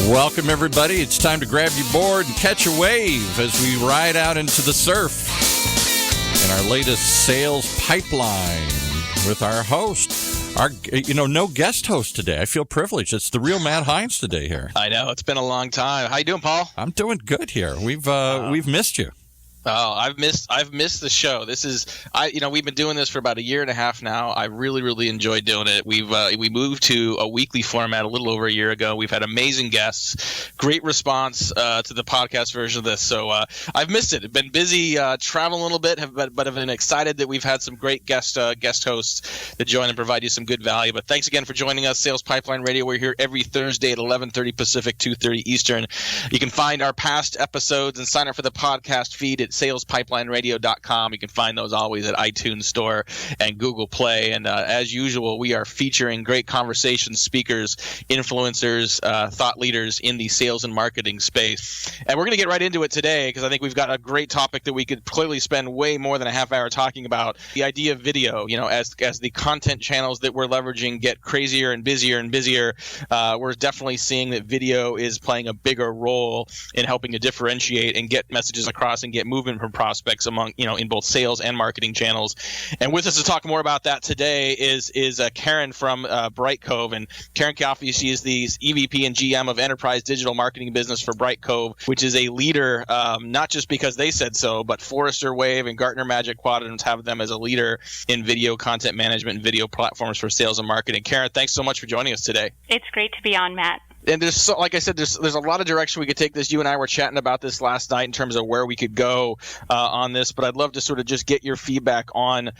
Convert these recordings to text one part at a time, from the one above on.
Welcome, everybody. It's time to grab your board and catch a wave as we ride out into the surf in our latest sales pipeline with our host. No guest host today. I feel privileged. It's the real Matt Hines today here. I know. It's been a long time. How you doing, Paul? I'm doing good here. We've missed you. Oh, I've missed the show. We've been doing this for about a year and a half now. I really, really enjoyed doing it. We moved to a weekly format a little over a year ago. We've had amazing guests, great response to the podcast version of this. So I've missed it. I've been busy traveling a little bit, but I've been excited that we've had some great guest hosts that join and provide you some good value. But thanks again for joining us, Sales Pipeline Radio. We're here every Thursday at 11:30 Pacific, 2:30 Eastern. You can find our past episodes and sign up for the podcast feed at salespipelineradio.com. You can find those always at iTunes Store and Google Play. And as usual, we are featuring great conversation speakers, influencers, thought leaders in the sales and marketing space. And we're going to get right into it today because I think we've got a great topic that we could clearly spend way more than a half hour talking about. The idea of video, as the content channels that we're leveraging get crazier and busier, we're definitely seeing that video is playing a bigger role in helping to differentiate and get messages across and get movement from prospects among, in both sales and marketing channels. And with us to talk more about that today is Caren from Brightcove. And Caren Cioffi, she is the EVP and GM of Enterprise Digital Marketing Business for Brightcove, which is a leader, not just because they said so, but Forrester Wave and Gartner Magic Quadrants have them as a leader in video content management and video platforms for sales and marketing. Caren, thanks so much for joining us today. It's great to be on, Matt. And like I said, there's a lot of direction we could take this. You and I were chatting about this last night in terms of where we could go on this, but I'd love to sort of just get your feedback on,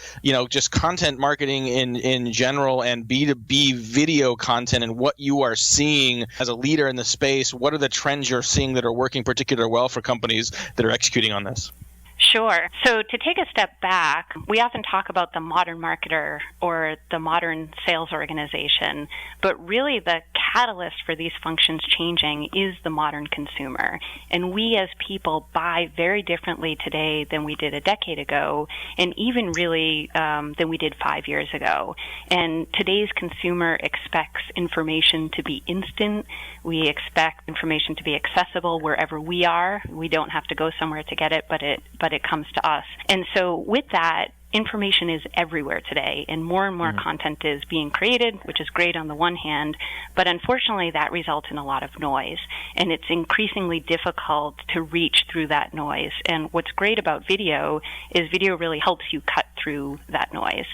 just content marketing in general and B2B video content and what you are seeing as a leader in the space. What are the trends you're seeing that are working particularly well for companies that are executing on this? Sure. So to take a step back, we often talk about the modern marketer or the modern sales organization, but really the catalyst for these functions changing is the modern consumer. And we as people buy very differently today than we did a decade ago, and even really than we did 5 years ago. And today's consumer expects information to be instant. We expect information to be accessible wherever we are. We don't have to go somewhere to get it, but it comes to us. And so with that, information is everywhere today, and more content is being created, which is great on the one hand, but unfortunately that results in a lot of noise, and it's increasingly difficult to reach through that noise. And what's great about video is video really helps you cut through that noise.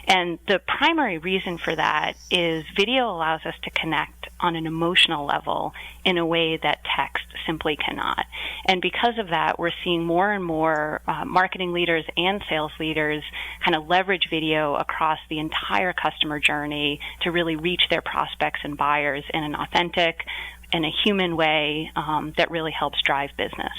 And the primary reason for that is video allows us to connect on an emotional level in a way that text simply cannot. And because of that, we're seeing more and more marketing leaders and sales leaders kind of leverage video across the entire customer journey to really reach their prospects and buyers in an authentic and a human way that really helps drive business.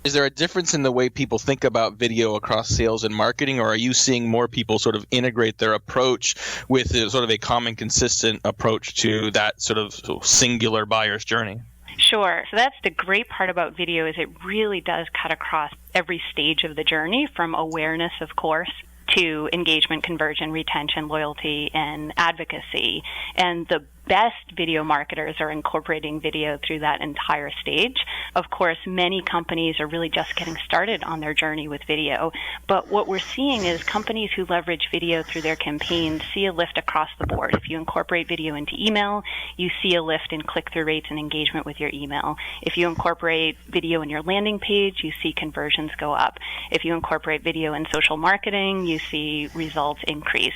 Is there a difference in the way people think about video across sales and marketing, or are you seeing more people sort of integrate their approach with sort of a common, consistent approach to that sort of singular buyer's journey? Sure. So that's the great part about video is it really does cut across every stage of the journey, from awareness, of course, to engagement, conversion, retention, loyalty, and advocacy. And the best video marketers are incorporating video through that entire stage. Of course, many companies are really just getting started on their journey with video, but what we're seeing is companies who leverage video through their campaigns see a lift across the board. If you incorporate video into email, you see a lift in click-through rates and engagement with your email. If you incorporate video in your landing page, you see conversions go up. If you incorporate video in social marketing, you see results increase.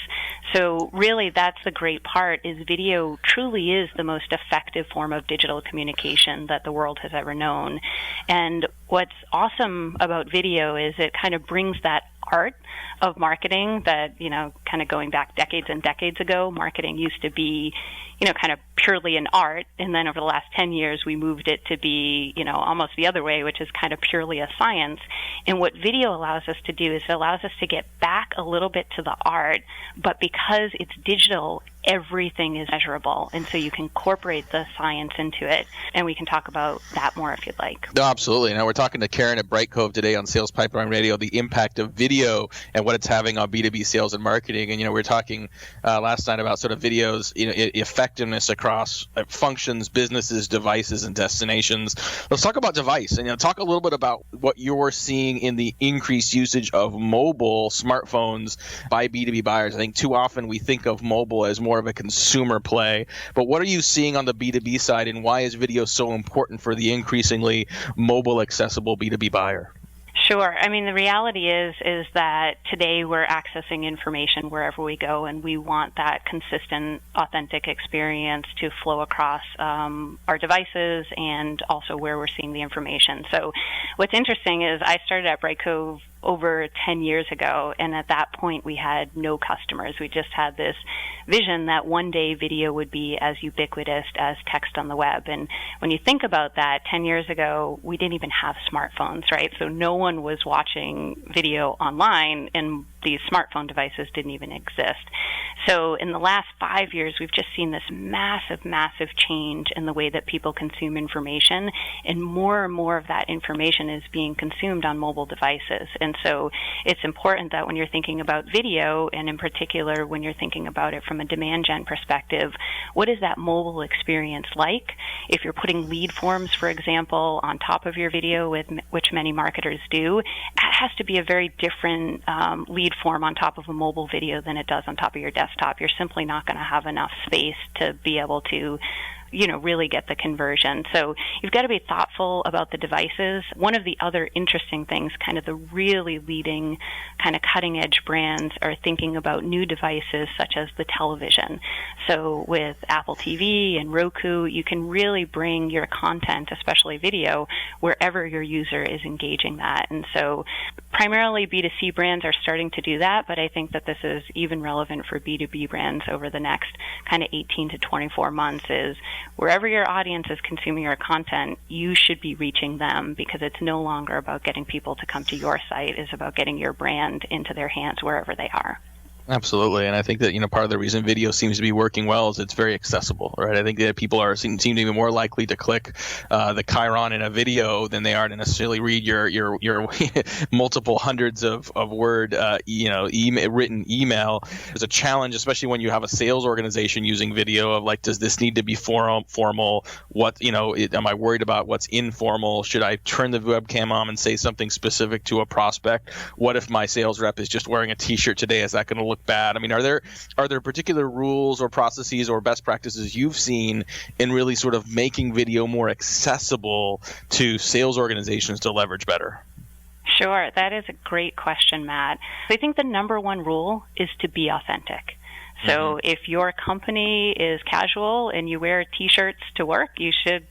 So really, that's the great part, is video truly is the most effective form of digital communication that the world has ever known. And what's awesome about video is it kind of brings that art of marketing that, kind of going back decades and decades ago, marketing used to be, kind of purely an art. And then over the last 10 years, we moved it to be, almost the other way, which is kind of purely a science. And what video allows us to do is it allows us to get back a little bit to the art, but because it's digital, everything is measurable. And so you can incorporate the science into it. And we can talk about that more if you'd like. No, absolutely. Now, we're talking to Caren at Brightcove today on Sales Pipeline Radio, the impact of video and what it's having on B2B sales and marketing. And, we were talking last night about sort of videos, effectiveness across functions, businesses, devices, and destinations. Let's talk about device and talk a little bit about what you're seeing in the increased usage of mobile smartphones by B2B buyers. I think too often we think of mobile as more of a consumer play, but what are you seeing on the B2B side, and why is video so important for the increasingly mobile accessible B2B buyer? Sure. I mean, the reality is that today we're accessing information wherever we go, and we want that consistent, authentic experience to flow across our devices and also where we're seeing the information. So what's interesting is I started at Brightcove over 10 years ago, and at that point we had no customers. We just had this vision that one day video would be as ubiquitous as text on the web. And when you think about that, 10 years ago we didn't even have smartphones, right? So no one was watching video online, and these smartphone devices didn't even exist. So in the last 5 years, we've just seen this massive change in the way that people consume information, and more of that information is being consumed on mobile devices. And so it's important that when you're thinking about video, and in particular when you're thinking about it from a demand gen perspective, what is that mobile experience like? If you're putting lead forms, for example, on top of your video, which many marketers do, that has to be a very different lead form on top of a mobile video than it does on top of your desktop. You're simply not going to have enough space to be able to really get the conversion. So you've got to be thoughtful about the devices. One of the other interesting things, kind of the really leading kind of cutting edge brands are thinking about new devices such as the television. So with Apple TV and Roku, you can really bring your content, especially video, wherever your user is engaging that. And so primarily B2C brands are starting to do that, but I think that this is even relevant for B2B brands over the next kind of 18 to 24 months is wherever your audience is consuming your content, you should be reaching them, because it's no longer about getting people to come to your site. It's about getting your brand into their hands wherever they are. Absolutely, and I think that part of the reason video seems to be working well is it's very accessible, right? I think that people seem to be more likely to click the chyron in a video than they are to necessarily read your multiple hundreds of word written email. There's a challenge, especially when you have a sales organization using video, of like, does this need to be formal? What am I worried about what's informal? Should I turn the webcam on and say something specific to a prospect? What if my sales rep is just wearing a T-shirt today? Is that going to look bad? I mean, are there particular rules or processes or best practices you've seen in really sort of making video more accessible to sales organizations to leverage better? Sure. That is a great question, Matt. I think the number one rule is to be authentic. So if your company is casual and you wear T-shirts to work, you should,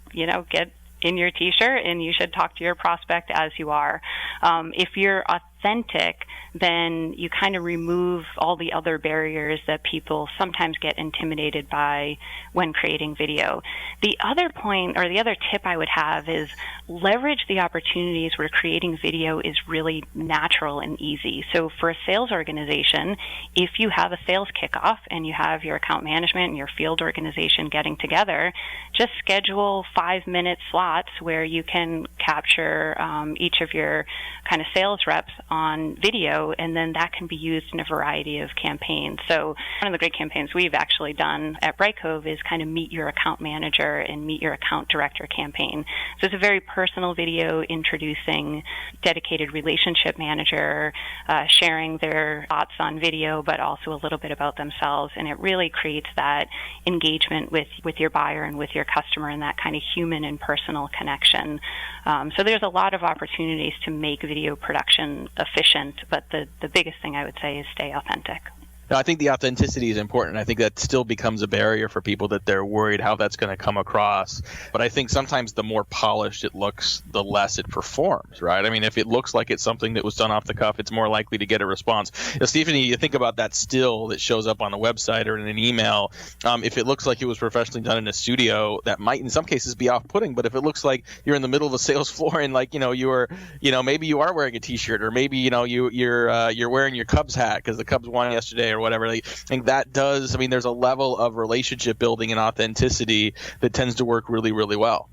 get in your T-shirt and you should talk to your prospect as you are. If you're authentic, then you kind of remove all the other barriers that people sometimes get intimidated by when creating video. The other point, or the other tip I would have, is leverage the opportunities where creating video is really natural and easy. So for a sales organization, if you have a sales kickoff and you have your account management and your field organization getting together, just schedule 5-minute slots where you can capture each of your kind of sales reps on video, and then that can be used in a variety of campaigns. So one of the great campaigns we've actually done at Brightcove is kind of Meet Your Account Manager and Meet Your Account Director campaign. So it's a very personal video introducing dedicated relationship manager, sharing their thoughts on video, but also a little bit about themselves, and it really creates that engagement with your buyer and with your customer, and that kind of human and personal connection. So there's a lot of opportunities to make video production efficient, but the biggest thing I would say is stay authentic. No, I think the authenticity is important. I think that still becomes a barrier for people, that they're worried how that's going to come across. But I think sometimes the more polished it looks, the less it performs, right? I mean, if it looks like it's something that was done off the cuff, it's more likely to get a response. Stephanie, you think about that still that shows up on the website or in an email. If it looks like it was professionally done in a studio, that might in some cases be off-putting. But if it looks like you're in the middle of a sales floor and maybe you are wearing a T-shirt, or maybe you're wearing your Cubs hat because the Cubs won yesterday, or whatever. I think that does, there's a level of relationship building and authenticity that tends to work really, really well.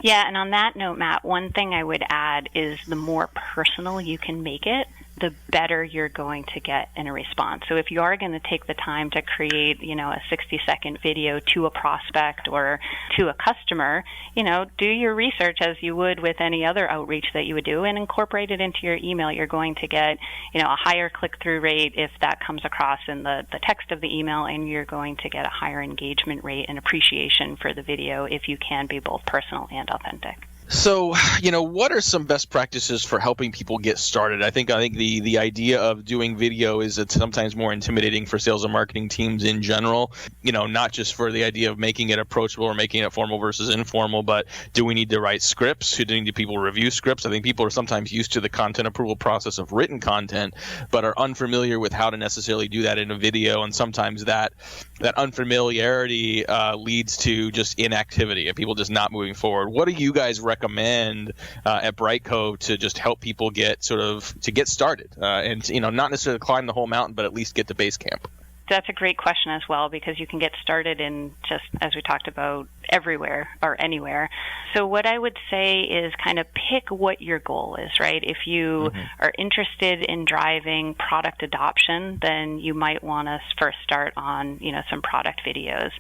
Yeah, and on that note, Matt, one thing I would add is the more personal you can make it, the better you're going to get in a response. So if you are going to take the time to create, a 60-second video to a prospect or to a customer, do your research as you would with any other outreach that you would do and incorporate it into your email. You're going to get, a higher click-through rate if that comes across in the text of the email, and you're going to get a higher engagement rate and appreciation for the video if you can be both personal and authentic. So, what are some best practices for helping people get started? I think the idea of doing video is it's sometimes more intimidating for sales and marketing teams in general, not just for the idea of making it approachable or making it formal versus informal, but do we need to write scripts? Do people review scripts? I think people are sometimes used to the content approval process of written content, but are unfamiliar with how to necessarily do that in a video. And sometimes that unfamiliarity leads to just inactivity and people just not moving forward. What do you guys recommend at Brightcove to just help people get started and not necessarily climb the whole mountain, but at least get to base camp? That's a great question as well, because you can get started in just, as we talked about, everywhere or anywhere. So what I would say is kind of pick what your goal is, right? If you are interested in driving product adoption, then you might want to first start on, some product videos.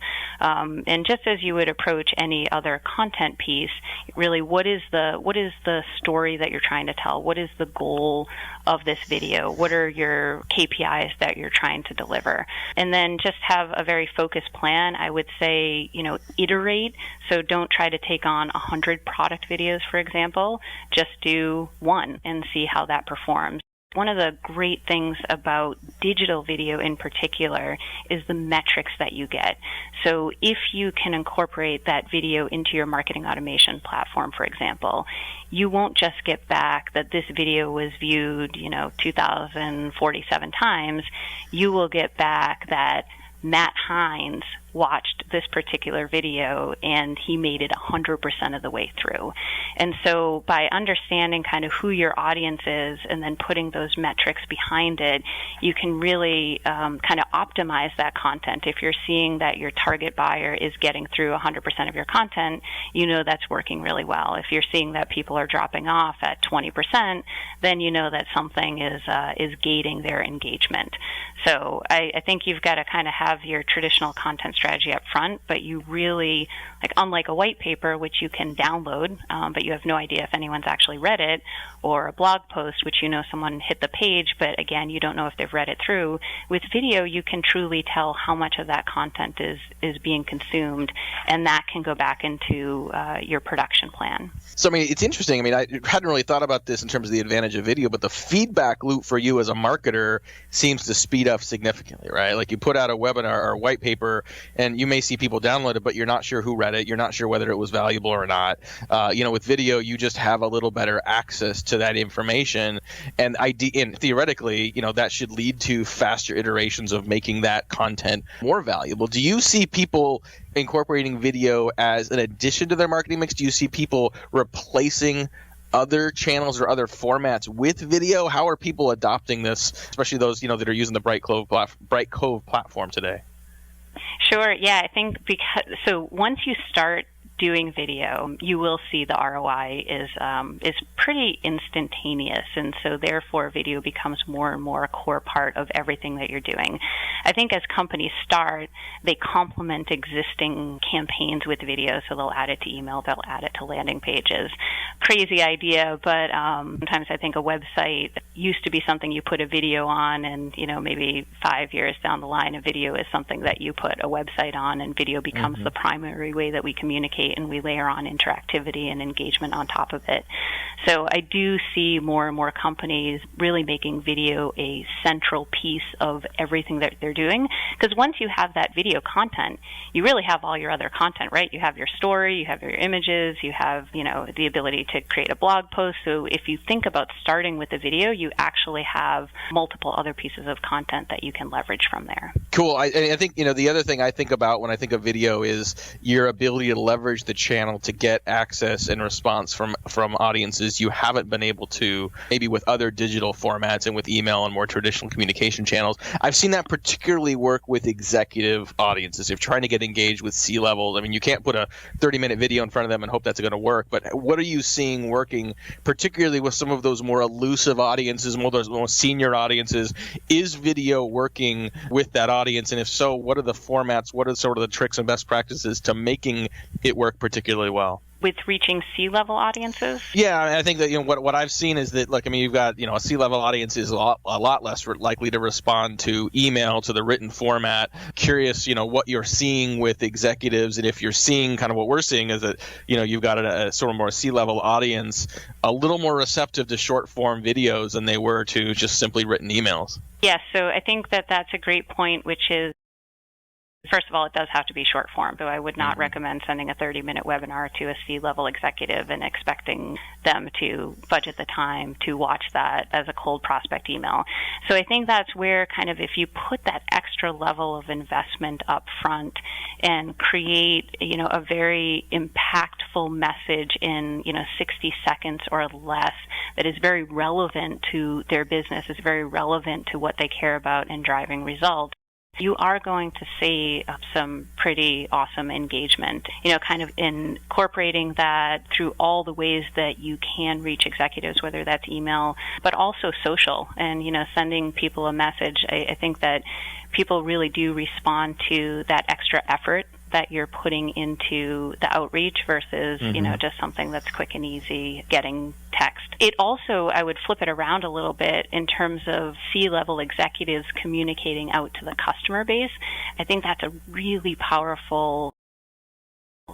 And just as you would approach any other content piece, really, what is the story that you're trying to tell? What is the goal of this video? What are your KPIs that you're trying to deliver? And then just have a very focused plan. I would say, iterate. So don't try to take on 100 product videos, for example. Just do one and see how that performs. One of the great things about digital video in particular is the metrics that you get. So if you can incorporate that video into your marketing automation platform, for example, you won't just get back that this video was viewed, 2,047 times. You will get back that Matt Hines watched this particular video and he made it 100% of the way through. And so by understanding kind of who your audience is and then putting those metrics behind it, you can really kind of optimize that content. If you're seeing that your target buyer is getting through 100% of your content, that's working really well. If you're seeing that people are dropping off at 20%, then that something is gating their engagement. So I think you've got to kind of have your traditional content strategy up front, but you really, unlike a white paper, which you can download, but you have no idea if anyone's actually read it, or a blog post, which someone hit the page, but again, you don't know if they've read it through. With video, you can truly tell how much of that content is being consumed, and that can go back into your production plan. So, it's interesting. I hadn't really thought about this in terms of the advantage of video, but the feedback loop for you as a marketer seems to speed up significantly, right? Like you put out a webinar or a white paper, and you may see people download it, but you're not sure who read it. You're not sure whether it was valuable or not. With video, you just have a little better access to that information, and theoretically, that should lead to faster iterations of making that content more valuable. Do you see people incorporating video as an addition to their marketing mix? Do you see people replacing other channels or other formats with video? How are people adopting this, especially those that are using the Brightcove platform today? Sure. Yeah, I think so once you start doing video, you will see the ROI is pretty instantaneous, and so therefore video becomes more and more a core part of everything that you're doing. I think as companies start, they complement existing campaigns with video, so they'll add it to email, they'll add it to landing pages. Crazy idea, but sometimes I think a website used to be something you put a video on, and maybe 5 years down the line, a video is something that you put a website on, and video becomes the primary way that we communicate, and we layer on interactivity and engagement on top of it. So I do see more and more companies really making video a central piece of everything that they're doing, because once you have that video content, you really have all your other content, right? You have your story, you have your images, you have the ability to create a blog post. So if you think about starting with a video, you actually have multiple other pieces of content that you can leverage from there. Cool. I think the other thing I think about when I think of video is your ability to leverage leverage the channel to get access and response from audiences you haven't been able to maybe with other digital formats and with email and more traditional communication channels. I've seen that particularly work with executive audiences. If you're trying to get engaged with C-level, I mean, you can't put a 30-minute video in front of them and hope that's going to work. But what are you seeing working, particularly with some of those more elusive audiences, those more senior audiences? Is video working with that audience? And if so, what are the formats? What are sort of the tricks and best practices to making it work particularly well? With reaching C-level audiences? Yeah, I think that what I've seen is that you've got a C-level audience is a lot less likely to respond to email, to the written format. Curious, what you're seeing with executives, and if you're seeing kind of what we're seeing is that you've got a sort of more C-level audience, a little more receptive to short form videos than they were to just simply written emails. Yes, so I think that that's a great point, which is, first of all, it does have to be short form, so I would not recommend sending a 30-minute webinar to a C-level executive and expecting them to budget the time to watch that as a cold prospect email. So I think that's where kind of if you put that extra level of investment up front and create, a very impactful message in, 60 seconds or less that is very relevant to their business, is very relevant to what they care about and driving results, you are going to see some pretty awesome engagement, kind of incorporating that through all the ways that you can reach executives, whether that's email, but also social and, sending people a message. I think that people really do respond to that extra effort that you're putting into the outreach versus, just something that's quick and easy, getting text. It also, I would flip it around a little bit in terms of C-level executives communicating out to the customer base. I think that's a really powerful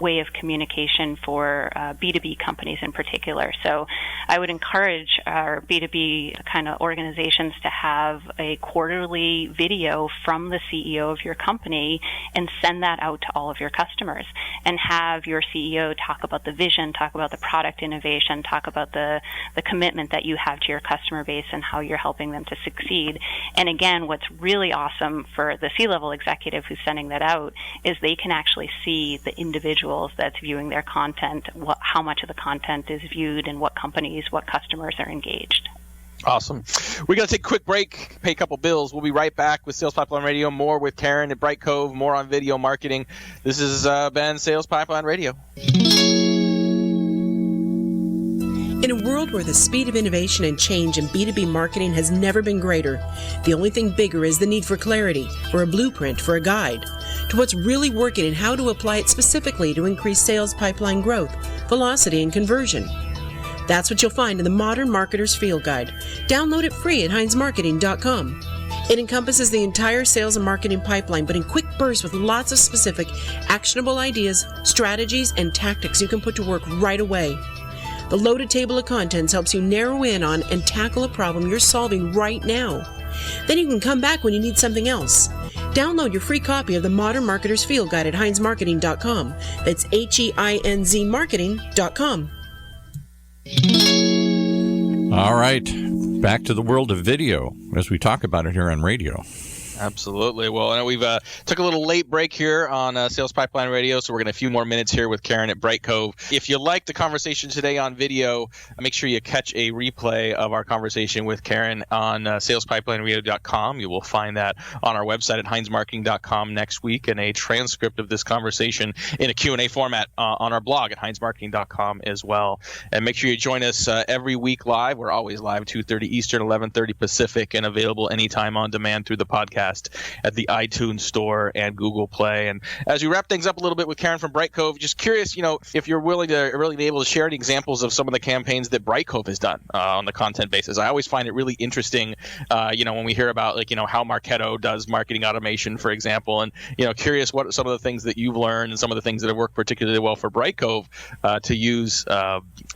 way of communication for B2B companies in particular. So I would encourage our B2B kind of organizations to have a quarterly video from the CEO of your company and send that out to all of your customers, and have your CEO talk about the vision, talk about the product innovation, talk about the commitment that you have to your customer base and how you're helping them to succeed. And again, what's really awesome for the C-level executive who's sending that out is they can actually see the individuals that's viewing their content, how much of the content is viewed, and what companies, what customers are engaged. Awesome. We're going to take a quick break, pay a couple bills. We'll be right back with Sales Pipeline Radio, more with Caren at Brightcove, more on video marketing. This is Ben, Sales Pipeline Radio. In a world where the speed of innovation and change in B2B marketing has never been greater, the only thing bigger is the need for clarity, for a blueprint, for a guide to what's really working and how to apply it specifically to increase sales pipeline growth, velocity, and conversion. That's what you'll find in the Modern Marketer's Field Guide. Download it free at HeinzMarketing.com. It encompasses the entire sales and marketing pipeline, but in quick bursts with lots of specific, actionable ideas, strategies, and tactics you can put to work right away. The loaded table of contents helps you narrow in on and tackle a problem you're solving right now. Then you can come back when you need something else. Download your free copy of the Modern Marketer's Field Guide at HeinzMarketing.com. That's HEINZ Marketing.com. All right, back to the world of video as we talk about it here on radio. Absolutely. Well, I know we've took a little late break here on Sales Pipeline Radio, so we're going to a few more minutes here with Caren at Brightcove. If you like the conversation today on video, make sure you catch a replay of our conversation with Caren on salespipelineradio.com. You will find that on our website at HeinzMarketing.com next week, and a transcript of this conversation in a Q&A format on our blog at HeinzMarketing.com as well. And make sure you join us every week live. We're always live 2:30 Eastern, 11:30 Pacific, and available anytime on demand through the podcast at the iTunes Store and Google Play. And as we wrap things up a little bit with Caren from Brightcove, just curious, if you're willing to really be able to share any examples of some of the campaigns that Brightcove has done on the content basis. I always find it really interesting, when we hear about how Marketo does marketing automation, for example, and curious what some of the things that you've learned and some of the things that have worked particularly well for Brightcove to use,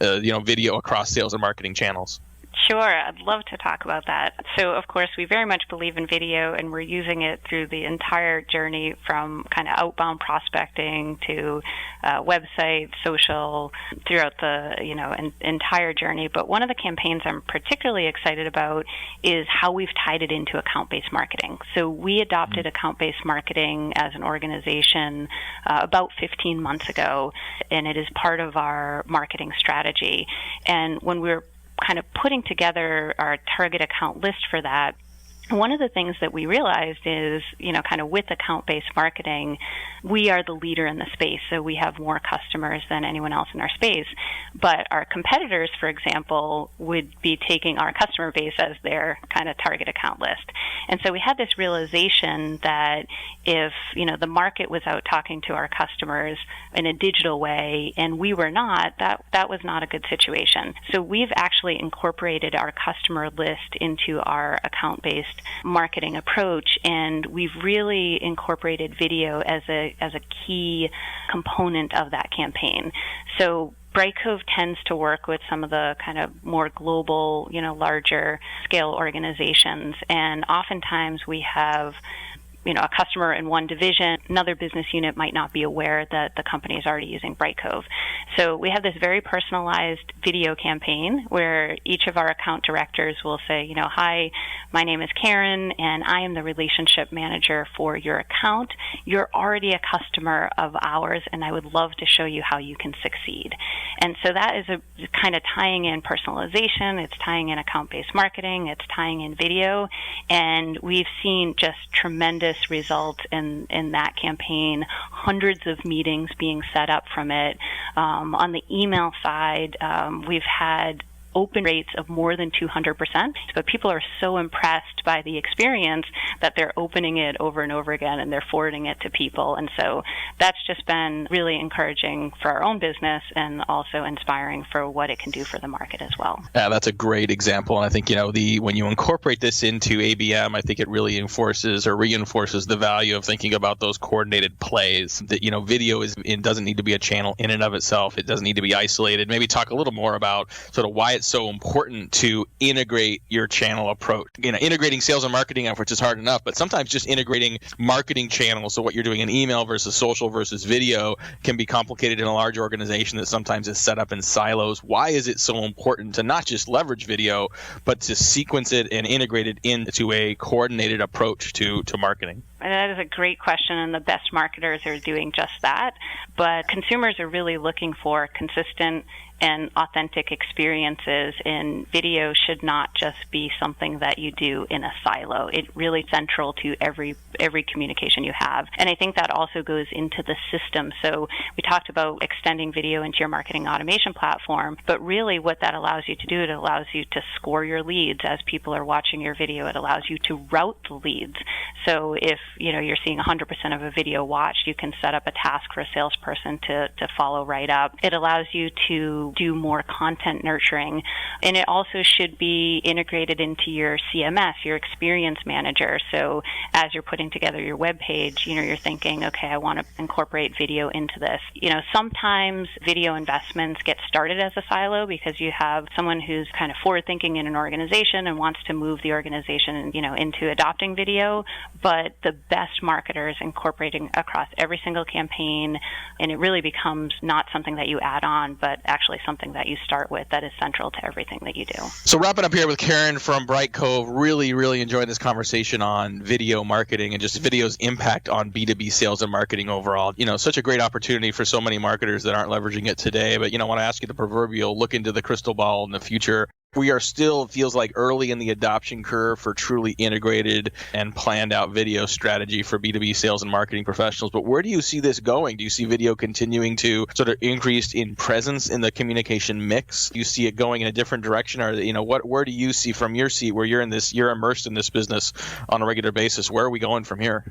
video across sales and marketing channels. Sure, I'd love to talk about that. So, of course, we very much believe in video, and we're using it through the entire journey from kind of outbound prospecting to website, social, throughout the entire journey. But one of the campaigns I'm particularly excited about is how we've tied it into account-based marketing. So we adopted account-based marketing as an organization about 15 months ago, and it is part of our marketing strategy. And when we're kind of putting together our target account list for that, one of the things that we realized is, kind of with account-based marketing, we are the leader in the space, so we have more customers than anyone else in our space. But our competitors, for example, would be taking our customer base as their kind of target account list. And so we had this realization that if, the market was out talking to our customers in a digital way and we were not, that was not a good situation. So we've actually incorporated our customer list into our account-based marketing approach, and we've really incorporated video as a key component of that campaign. So Brightcove tends to work with some of the kind of more global, larger scale organizations, and oftentimes we have a customer in one division, another business unit might not be aware that the company is already using Brightcove. So we have this very personalized video campaign where each of our account directors will say, hi, my name is Caren, and I am the relationship manager for your account. You're already a customer of ours, and I would love to show you how you can succeed. And so that is a kind of tying in personalization, it's tying in account-based marketing, it's tying in video, and we've seen just tremendous results in that campaign, hundreds of meetings being set up from it. On the email side, we've had open rates of more than 200%, but people are so impressed by the experience that they're opening it over and over again and they're forwarding it to people. And so that's just been really encouraging for our own business and also inspiring for what it can do for the market as well. Yeah, that's a great example. And I think, when you incorporate this into ABM, I think it really reinforces the value of thinking about those coordinated plays. That, video doesn't need to be a channel in and of itself. It doesn't need to be isolated. Maybe talk a little more about sort of why it's so important to integrate your channel approach. Integrating sales and marketing efforts is hard enough, but sometimes just integrating marketing channels, so what you're doing in email versus social versus video, can be complicated in a large organization that sometimes is set up in silos. Why is it so important to not just leverage video, but to sequence it and integrate it into a coordinated approach to marketing? And that is a great question, and the best marketers are doing just that. But consumers are really looking for consistent and authentic experiences, and video should not just be something that you do in a silo. It's really central to every communication you have. And I think that also goes into the system. So we talked about extending video into your marketing automation platform, but really what that allows you to do, it allows you to score your leads as people are watching your video. It allows you to route the leads. So if you're seeing 100% of a video watched, you can set up a task for a salesperson to follow right up. It allows you to do more content nurturing, and it also should be integrated into your CMS, your experience manager. So as you're putting together your web page, you're thinking, okay, I want to incorporate video into this. Sometimes video investments get started as a silo because you have someone who's kind of forward thinking in an organization and wants to move the organization, into adopting video. But the best marketers incorporating across every single campaign, and it really becomes not something that you add on, but actually something that you start with that is central to everything that you do. So wrapping up here with Caren from Brightcove, really enjoying this conversation on video marketing and just video's impact on B2B sales and marketing overall. Such a great opportunity for so many marketers that aren't leveraging it today. But, I want to ask you the proverbial look into the crystal ball in the future. We are still, feels like, early in the adoption curve for truly integrated and planned out video strategy for B2B sales and marketing professionals. But where do you see this going? Do you see video continuing to sort of increase in presence in the communication mix? Do you see it going in a different direction? Or, where do you see from your seat where you're immersed in this business on a regular basis? Where are we going from here?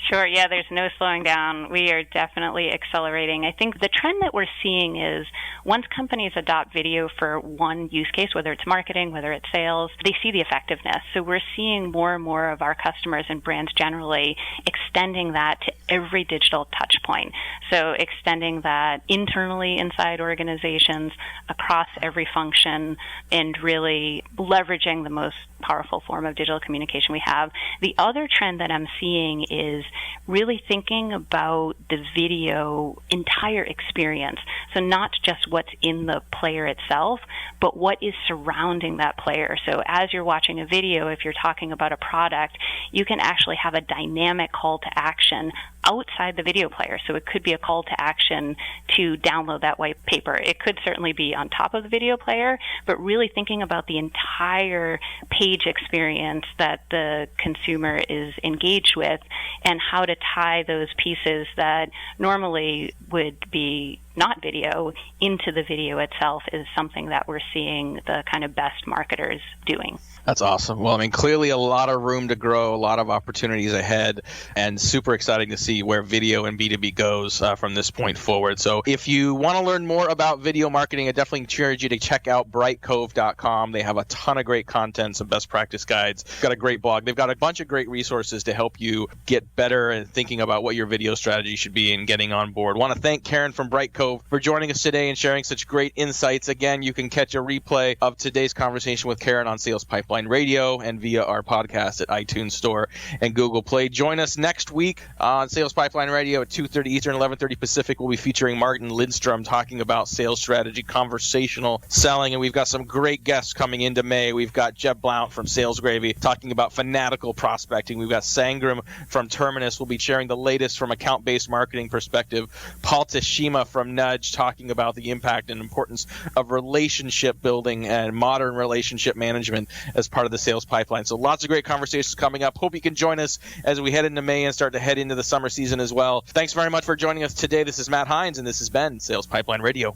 Sure. Yeah, there's no slowing down. We are definitely accelerating. I think the trend that we're seeing is once companies adopt video for one use case, whether it's marketing, whether it's sales, they see the effectiveness. So we're seeing more and more of our customers and brands generally extending that to every digital touch point. So extending that internally inside organizations, across every function, and really leveraging the most powerful form of digital communication we have. The other trend that I'm seeing is really thinking about the video entire experience. So not just what's in the player itself, but what is surrounding that player. So as you're watching a video, if you're talking about a product, you can actually have a dynamic call to action outside the video player. So it could be a call to action to download that white paper. It could certainly be on top of the video player, but really thinking about the entire page experience that the consumer is engaged with and how to tie those pieces that normally would be not video into the video itself is something that we're seeing the kind of best marketers doing. That's awesome. Well, I mean, clearly a lot of room to grow, a lot of opportunities ahead, and super exciting to see where video and B2B goes from this point forward. So if you want to learn more about video marketing, I definitely encourage you to check out brightcove.com. They have a ton of great content, some best practice guides. Got a great blog. They've got a bunch of great resources to help you get better and thinking about what your video strategy should be and getting on board. Want to thank Caren from Brightcove for joining us today and sharing such great insights. Again, you can catch a replay of today's conversation with Caren on Sales Pipeline Radio and via our podcast at iTunes Store and Google Play. Join us next week on Sales Pipeline Radio at 2:30 Eastern, 11:30 Pacific. We'll be featuring Martin Lindstrom talking about sales strategy, conversational selling, and we've got some great guests coming into May. We've got Jeb Blount from Sales Gravy talking about fanatical prospecting. We've got Sangram from Terminus. We'll be sharing the latest from account-based marketing perspective. Paul Tashima from Nudge talking about the impact and importance of relationship building and modern relationship management as part of the sales pipeline. So lots of great conversations coming up. Hope you can join us as we head into May and start to head into the summer season as well. Thanks very much for joining us today. This is Matt Hines, and this has been Sales Pipeline Radio.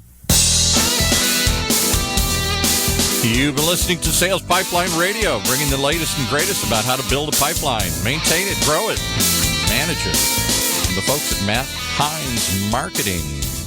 You've been listening to Sales Pipeline Radio, bringing the latest and greatest about how to build a pipeline, maintain it, grow it, manage it. From the folks at Matt Hines Marketing.